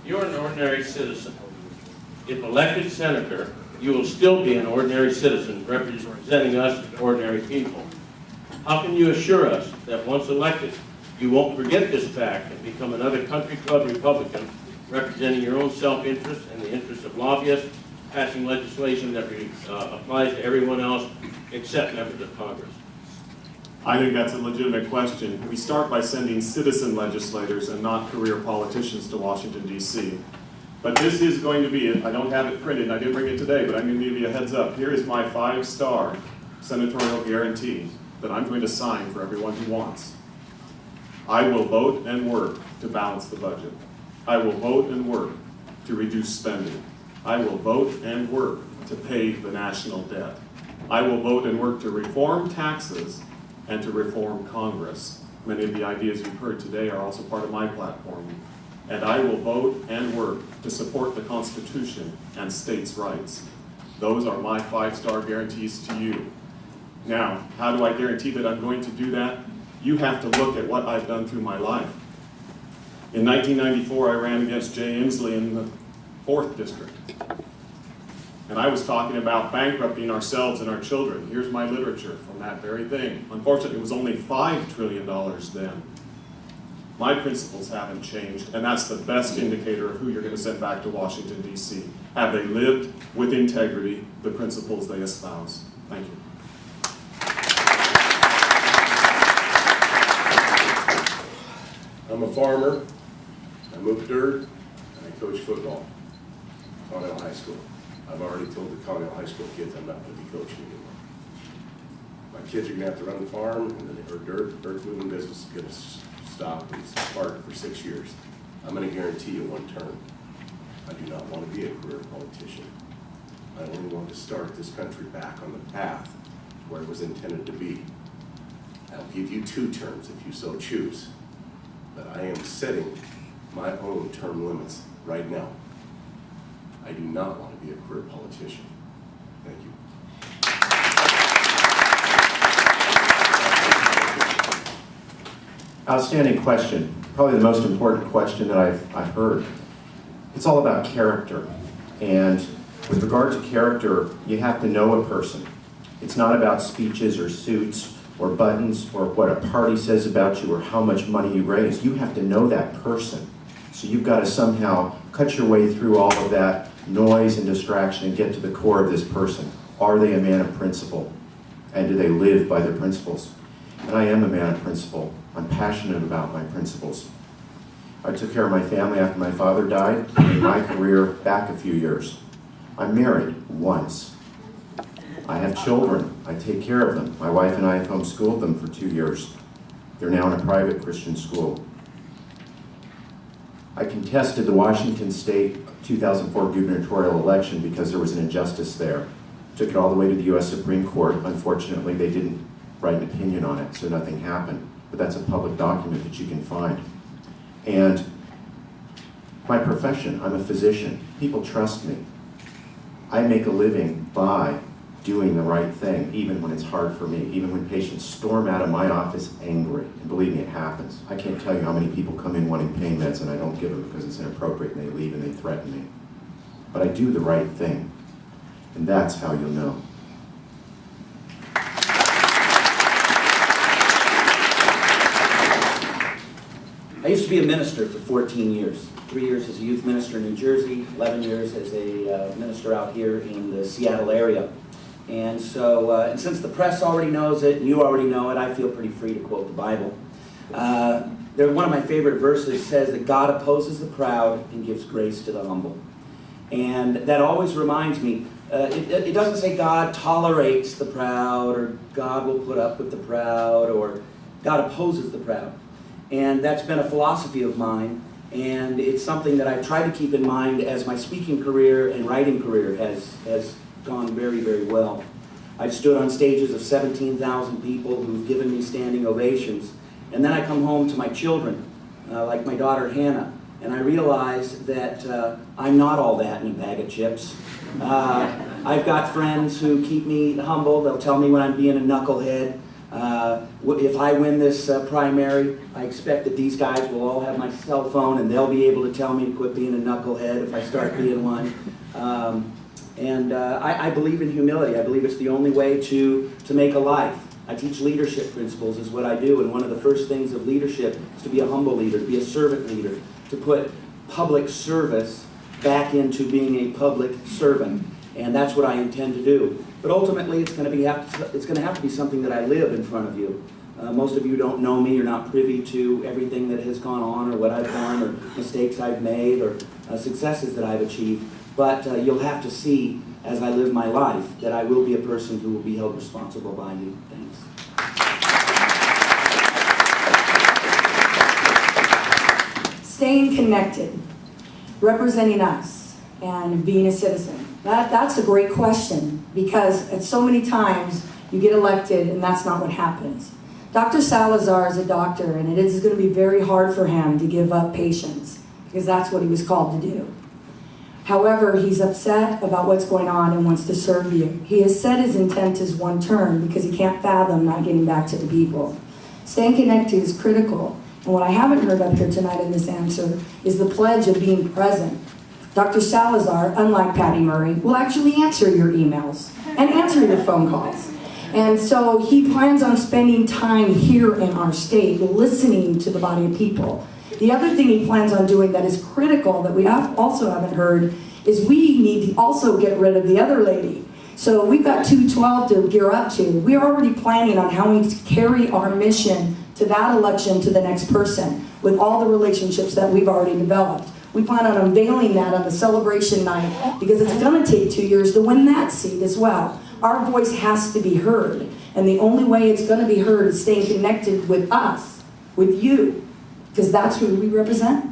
You're an ordinary citizen. If elected senator, you will still be an ordinary citizen representing us as ordinary people. How can you assure us that once elected, you won't forget this fact and become another country club Republican representing your own self-interest and the interests of lobbyists, passing legislation that applies to everyone else except members of Congress? I think that's a legitimate question. We start by sending citizen legislators and not career politicians to Washington, D.C. But this is going to be it. I don't have it printed. I didn't bring it today, but I'm going to give you a heads up. Here is my 5-star senatorial guarantee that I'm going to sign for everyone who wants. I will vote and work to balance the budget. I will vote and work to reduce spending. I will vote and work to pay the national debt. I will vote and work to reform taxes and to reform Congress. Many of the ideas you've heard today are also part of my platform. And I will vote and work to support the Constitution and states' rights. Those are my 5-star guarantees to you. Now, how do I guarantee that I'm going to do that? You have to look at what I've done through my life. In 1994, I ran against Jay Inslee in the 4th District. And I was talking about bankrupting ourselves and our children. Here's my literature from that very thing. Unfortunately, it was only $5 trillion then. My principles haven't changed, and that's the best indicator of who you're going to send back to Washington, D.C. Have they lived with integrity the principles they espouse? Thank you. I'm a farmer, I move dirt, and I coach football. Connell High School. I've already told the Connell High School kids I'm not going to be coaching anymore. My kids are going to have to run the farm, and the dirt moving business is going to stop. It's parked for 6 years. I'm going to guarantee you one term. I do not want to be a career politician. I only want to start this country back on the path where it was intended to be. I'll give you 2 terms if you so choose. But I am setting my own term limits right now. I do not want to be a career politician. Thank you. Outstanding question. Probably the most important question that I've heard. It's all about character. And with regard to character, you have to know a person. It's not about speeches or suits or buttons or what a party says about you or how much money you raise. You have to know that person. So you've got to somehow cut your way through all of that noise and distraction and get to the core of this person. Are they a man of principle? And do they live by their principles? And I am a man of principle. I'm passionate about my principles. I took care of my family after my father died, and my career back a few years. I'm married once. I have children. I take care of them. My wife and I have homeschooled them for 2 years. They're now in a private Christian school. I contested the Washington State 2004 gubernatorial election because there was an injustice there. Took it all the way to the U.S. Supreme Court. Unfortunately, they didn't write an opinion on it, so nothing happened. But that's a public document that you can find. And my profession, I'm a physician. People trust me. I make a living by doing the right thing, even when it's hard for me, even when patients storm out of my office angry. And believe me, it happens. I can't tell you how many people come in wanting pain meds and I don't give them because it's inappropriate and they leave and they threaten me. But I do the right thing. And that's how you'll know. I used to be a minister for 14 years. 3 years as a youth minister in New Jersey, 11 years as a minister out here in the Seattle area. And so, and since the press already knows it, and you already know it, I feel pretty free to quote the Bible. One of my favorite verses says that God opposes the proud and gives grace to the humble. And that always reminds me, it doesn't say God tolerates the proud, or God will put up with the proud, or God opposes the proud. And that's been a philosophy of mine, and it's something that I try to keep in mind as my speaking career and writing career has gone very, very well. I've stood on stages of 17,000 people who've given me standing ovations, and then I come home to my children, like my daughter Hannah, and I realize that I'm not all that in a bag of chips. I've got friends who keep me humble. They'll tell me when I'm being a knucklehead. If I win this primary, I expect that these guys will all have my cell phone and they'll be able to tell me to quit being a knucklehead if I start being one. I believe in humility. I believe it's the only way to make a life. I teach leadership principles is what I do, and one of the first things of leadership is to be a humble leader, to be a servant leader, to put public service back into being a public servant, and that's what I intend to do. But ultimately, it's going to have to be something that I live in front of you. Most of you don't know me, you're not privy to everything that has gone on or what I've done or mistakes I've made or successes that I've achieved, but you'll have to see as I live my life that I will be a person who will be held responsible by you. Thanks. Staying connected, representing us, and being a citizen. That's a great question, because at so many times you get elected and that's not what happens. Dr. Salazar is a doctor, and it is going to be very hard for him to give up patients, because that's what he was called to do. However, he's upset about what's going on and wants to serve you. He has said his intent is one term because he can't fathom not getting back to the people. Staying connected is critical. And what I haven't heard up here tonight in this answer is the pledge of being present. Dr. Salazar, unlike Patty Murray, will actually answer your emails and answer your phone calls. And so he plans on spending time here in our state, listening to the body of people. The other thing he plans on doing that is critical that we also haven't heard is we need to also get rid of the other lady. So we've got 212 to gear up to. We are already planning on how we carry our mission to that election to the next person with all the relationships that we've already developed. We plan on unveiling that on the celebration night because it's going to take 2 years to win that seat as well. Our voice has to be heard, and the only way it's going to be heard is staying connected with us, with you, because that's who we represent.